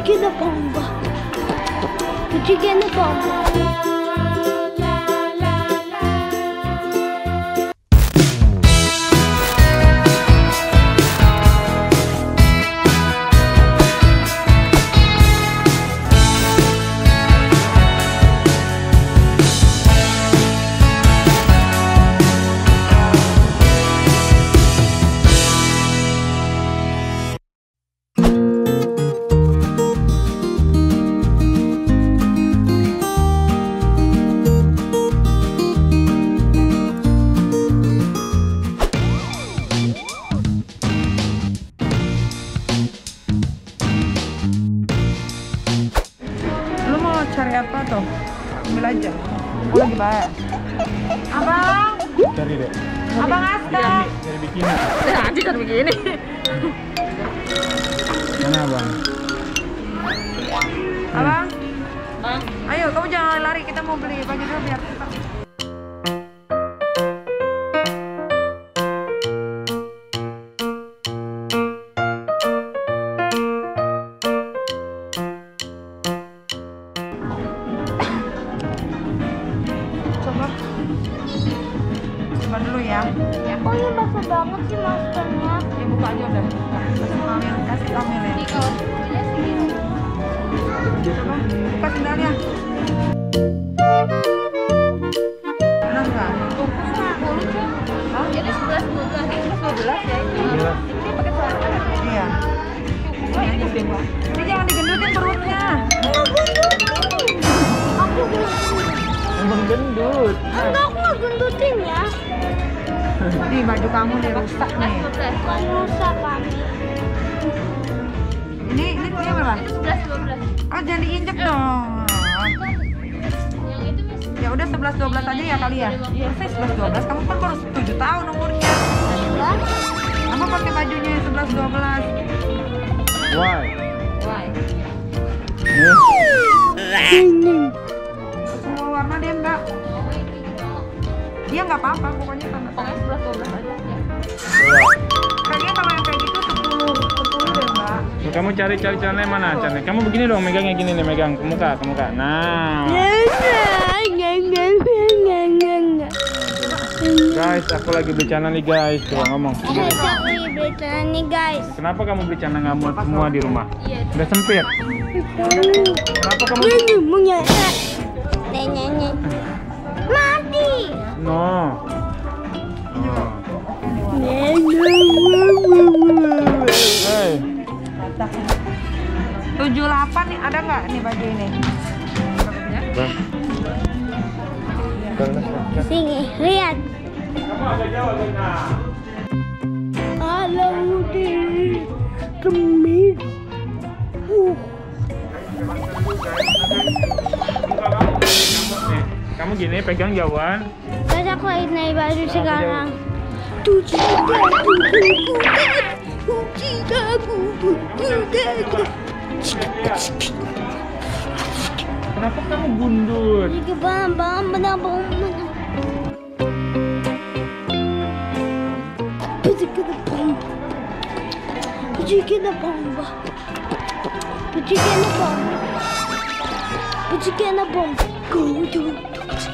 Chicken a bomba. Chicken a bomba. Cari apa tuh? Ambil aja. Oh, lagi bayar. Abang. Cari deh. Abang Aska. Cari bikini. Anjir kan begini. Mana abang? Abang. Bang. Ayo, kamu jangan lari. Kita mau beli baju dulu biar kita. Coba dulu ya. Kok ini basah banget sih maskernya? Ya buka aja udah. Kasih Amel ya. Di kaos kuliah segini. Coba buka sendalnya. Enak nggak? Hah? Jadi 11-12 ya ini. Iya. Ini pakai celana kan? Iya. Ini jangan digendutin perutnya. Aku gendut. Abang gendut. Enggak, aku nggak gendutin ya. Nih baju kamu nih rusak nih. Rusak kan? Ini berapa? 11-12. Oh jangan diinjek dong. Yang itu mas. Ya udah 11-12 aja ya kali ya. Persis 11-12. Kamu kan baru 7 tahun umurnya. Kamu pakai bajunya yang 11-12. Why? Why? Semua warna dia enggak. Dia nggak apa-apa, pokoknya tanda tangan 11-12 aja ya. kayaknya kalau yang kayak gitu 10 deh mbak. Kamu cari celananya mana? Celananya. Kamu begini dong, megangnya gini nih, megang ke muka, ke muka. Nah. Guys, aku lagi beli celana nih guys. Coba ngomong. Aku beli celana nih guys. Kenapa kamu beli celana nggak muat semua di rumah? Iya. Udah sempit. Kenapa kamu? Mati. No. Oh. Hey. 78 nih, ada nggak nih baju ini? Sini, lihat. Kamu agak jauh, Lina. Halo, di kemis. Kamu gini, pegang jauhan. Terus aku lagi naik baju sekarang. Kenapa kamu gundut?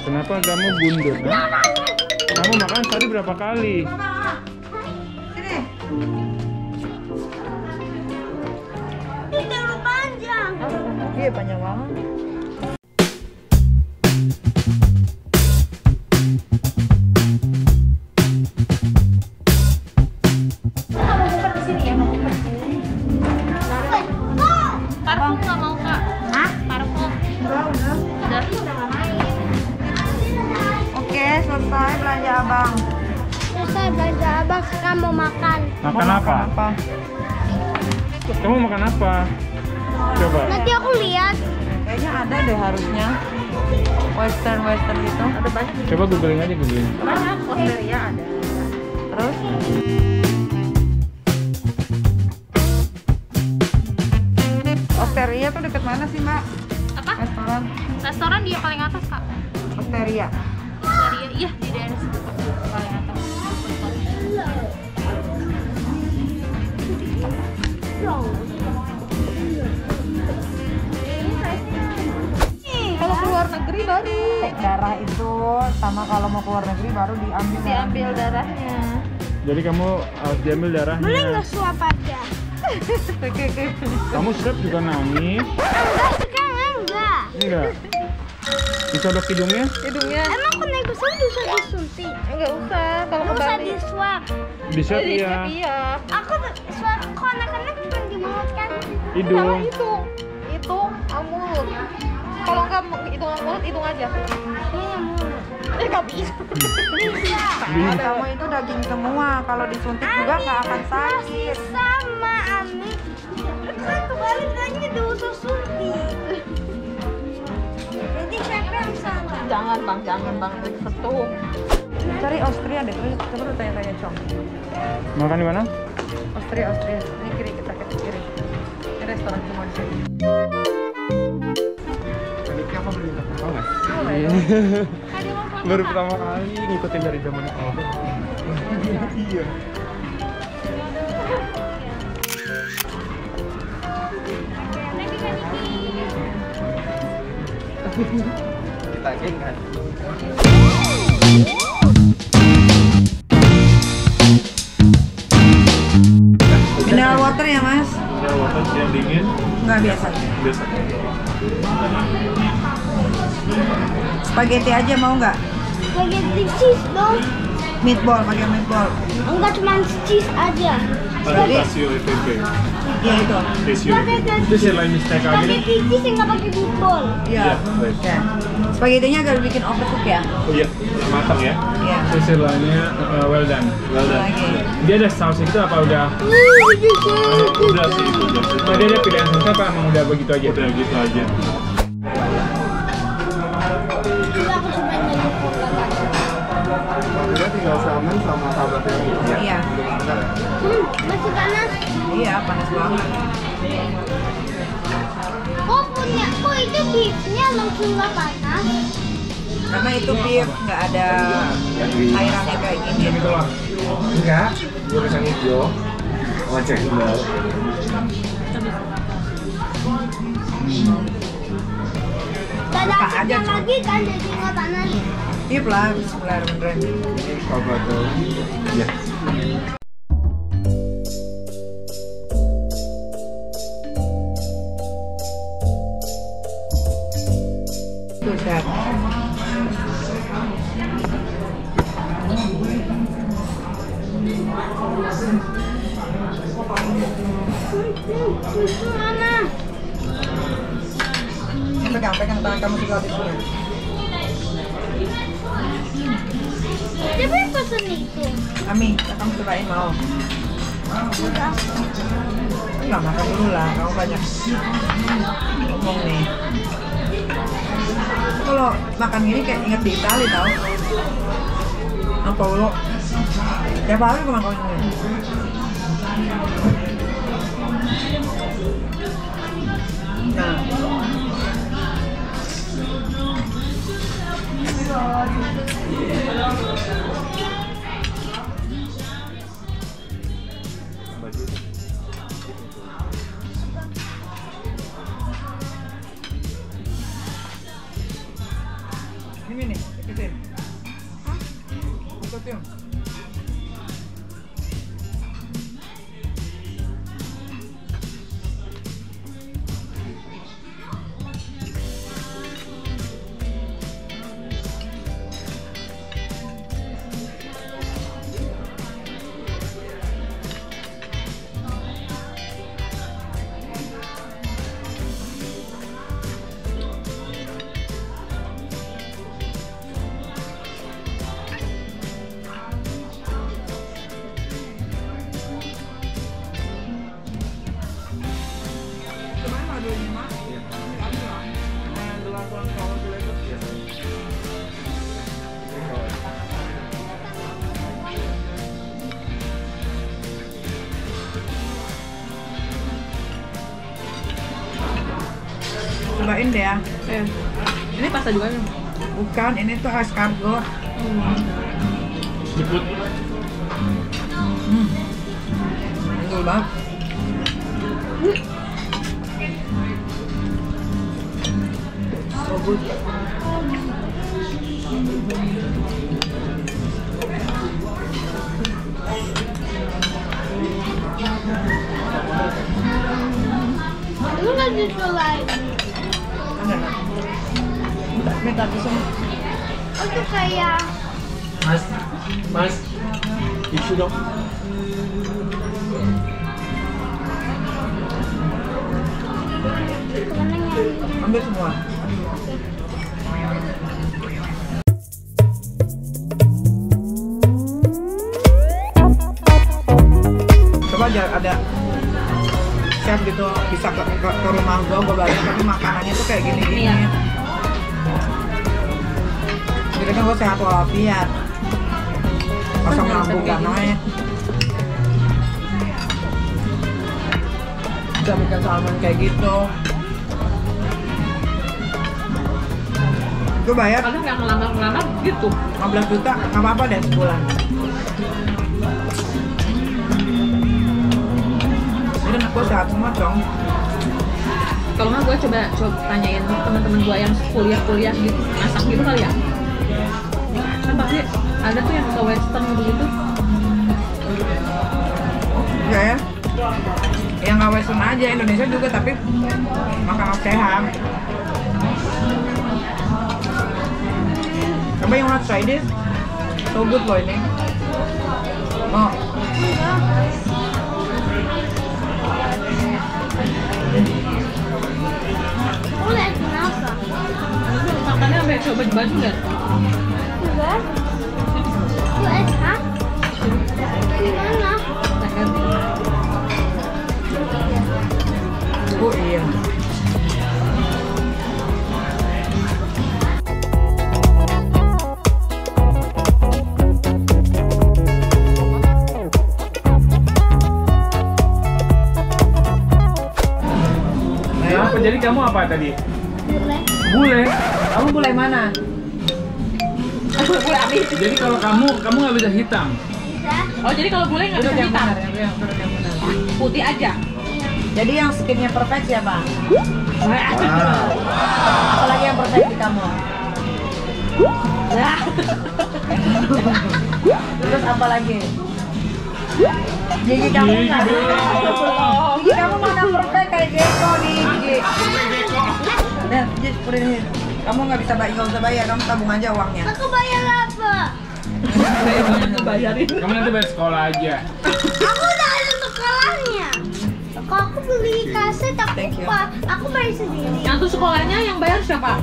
Kenapa kamu gundut? Ha? Kamu makan sehari berapa kali? Sini. Ini terlalu panjang. Iya panjang banget. Parfum nggak mau kak? Hah? Parfum. Udah. Udah main. Oke, selesai belanja abang. Selesai belanja abang, sekarang mau makan. Makan apa? Kamu makan apa? Coba. Nanti aku lihat. Kayaknya ada deh harusnya. Western gitu. Ada banyak. Coba googling aja, googling. Banyak. Osteria ada. Terus? Osteria tuh deket mana sih mbak? Apa? Restoran. Restoran dia paling atas kak. Osteria. Osteria, iya di daerah situ paling atas. baru. Cek darah itu sama kalau mau keluar negeri baru diambil darahnya. Jadi kamu harus diambil darahnya. Boleh nggak swab aja? Kamu swab juga nangis? Enggak, sekarang enggak. Enggak. Disodok hidungnya? Emang aku naik pesawat bisa disuntik? Enggak usah kalau Nggak usah kembali. di swab. Di swab Iya, ya. iya. Aku swab kok anak-anak cuma di mulut kan? Sama Hidung. itu mulut. Kalau enggak hitung mulut, hitung aja. Iya mulut. Nggak bisa. Bisa. Kamu itu daging semua. Kalau disuntik juga nggak akan sakit. Sama Ami. Kan kebalik lagi diusus suntik. Jadi siapa yang salah? Jangan bang, ketum. Cari Austria deh, coba lu tanya-tanya Cong. Makan di mana? Austria. Ini kiri, kita ke kiri. Ini restoran semua di sini. Ini apa beli tahu nggak? Iya. Baru pertama kali ngikutin dari zaman awal. Iya. Kita geng kan. Mineral water ya mas? Ya, water yang dingin. Nggak biasa. Biasa. Spaghetti aja mau nggak? Spaghetti cheese dong. Meatball, pakai meatball. Enggak cuma cheese aja. Jadi, Tasio FFP. ya itu. Tasio. Itu sih lain mistake aja. Spaghetti cheese yang nggak pakai meatball. Iya. Ya. Spaghettinya agak bikin overcook ya? Oh iya, matang ya. Iya. Terus yang lainnya well done. Well done. Lagi. Dia ada sausnya itu apa udah? Udah sih itu. Tadi ada pilihan saus apa emang udah begitu aja? Udah gitu aja. Juga aku cuma jadi Dia tinggal salmon sama sahabat yang itu ya. Iya. masih panas. Iya, panas banget. Kok itu beefnya langsung nggak panas? Karena itu beef, nggak ada cairannya kayak gini. Yang itu lah. Enggak, gorengan hijau. Wajah sambal. Gak ada Buka asapnya aja, Cok. lagi kan jadi nggak panas. Beef lah, bismillahirrahmanirrahim. Coba tuh. Iya. Tuh, Chef. Mana? Pegang tangan kamu juga di sini. Siapa yang pesen itu? Ami, kamu cobain mau? Enggak, makan dulu lah, kamu banyak ngomong nih. Kalau makan gini kayak inget di Itali tau. Apa lo? Tiap hari gue makan ini. Nah. Ini nih, ikutin. Ikutin. Cobain deh ya. Ini pasta juga nih. Bukan, ini tuh escargot. Jeput. Betul banget. So good. susu lagi. Ada nggak? Minta tisu. Itu kayak Mas, tisu dong. mana yang Ambil semua. Coba aja ada chef gitu bisa ke rumah gua balik tapi makanannya tuh kayak gini-gini. Iya. Jadi kan gua sehat walafiat. Asam lambung gak naik. Bisa bikin salmon kayak gitu. Itu bayar Kadang yang ngelamar-ngelamar gitu. 15 juta, nggak apa-apa deh sebulan. Jadi anak gue sehat semua dong. Kalau nggak gue coba tanyain teman-teman gue yang kuliah gitu, masak gitu kali ya. Kan pasti ada tuh yang ke western gitu. Ya ya. Yang nggak western aja, Indonesia juga tapi makanan sehat. Coba yang want to try this? So good loh ini. Oh. boleh kenapa? Makannya sampai coba baju nggak? Enggak. Itu es hah? Gimana? Oh iya. Apa jadi kamu apa tadi? Boleh. Bule. Kamu mulai mana? Bule habis. Jadi kalau kamu nggak bisa hitam. Bisa? Oh jadi kalau bule nggak bisa Yang hitam, benar, yang benar. putih aja. Jadi yang skinnya perfect siapa? Apalagi yang perfect di kamu? Terus apa lagi? Gigi kamu Gigi nggak? dong. Gigi kamu mana perfect kayak Geko nih gigi. Nah, jadi seperti ini. Kamu nggak usah bayar, kamu tabung aja uangnya. Aku bayar apa? Bayarin. Kamu nanti bayar sekolah aja. Aku udah ada sekolahnya. Kalau aku beli kaset Thank you. aku bayar sendiri. Yang tuh sekolahnya yang bayar siapa?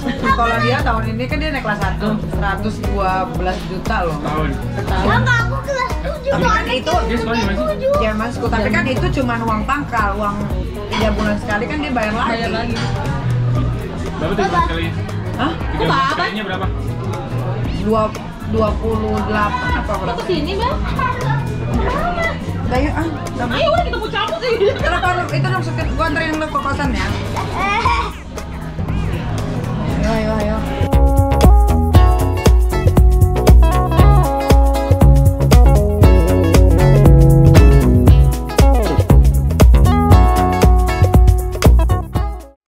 Sekolah dia tahun ini kan dia naik kelas 1, 112 juta loh. Tahun. Enggak, aku kelas 7. Tapi kan itu Dia sekolah di mana sih? Jerman school, tapi kan itu cuma uang pangkal, uang 3 bulan sekali kan dia bayar lagi. Bayar lagi. Berapa tuh bulan sekali? Hah? 3 bulan Apa? sekalinya berapa? 28 apa Lo berapa? kesini bang? Ayo Ayo udah kita mau cabut sih. Kenapa itu dong setir gua anterin lu ke kosan ya?